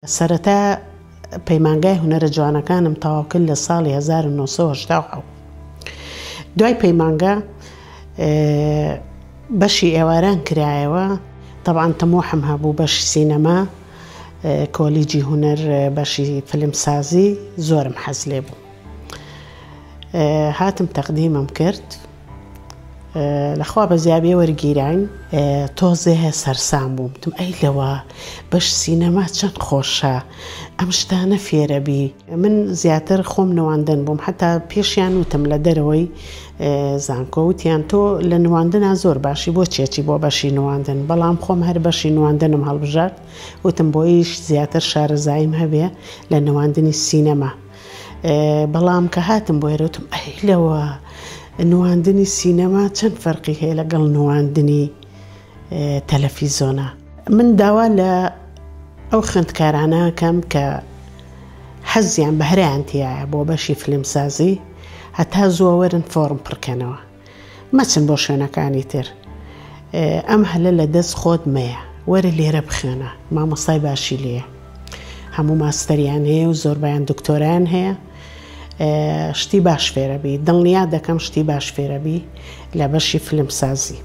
سەرەتا پەیمانگای هونەرە جوانەکانم تەواو کرد لە ساڵی 1970. دوای پەیمانگا بەشی ئێواران کرایەوە، طبعاً تەمۆحم هەبوو بەشی سینەما، کۆلیجی هونەر بەشی فیلمسازی زۆرم حەز لێ بوو. هاتم تەقدیمم کرد، لەخوا بەزیابی وەرگیراین، تۆزێ سەرسام بووم، وتم ئەی لەوە بەش سینەما چەند خۆشە، ئەم شتانە فێرەبی. من زیاتر خۆم نواندن بووم، حتا پێشیان وتم لە دەرەوەی زانکۆ، وتیان تۆ لە نواندنا زۆر باشی، بۆ چێکی بۆ بەشی نواندن؟ بەڵام خۆم هەر بەشی نواندنم هەڵبژارد، وتم بۆیش زیاتر شارەزاییم هەبێ لە نواندنی سینەما. بەڵام کە هاتم بۆ ئێرە وتم ئەی لەوە نواندنی سینەما چەند فەرقی هەیە لەگەڵ نواندنی تەلەڤیزۆنە. من داوا لە ئەو خوێندکارانە کەم کە حەزیان بەهرەیان تایە بۆ بەشی فیلمسازی، هەتا زووە وەرن فۆرم پڕکەنەوە، مەچن بۆ شوێنەکانی تر. ئەم هەلە لە دەست خۆت مەیە، وەرە لێرە بخوێنە، مامۆستای باشی لێیە، هەموو ماستەریان هەیە و زۆربیان دکتۆران هەیە. شتی باش فێرەبی، دڵنیا دەکەم شتی باش فێرەبی لە بەشی فیلمسازی.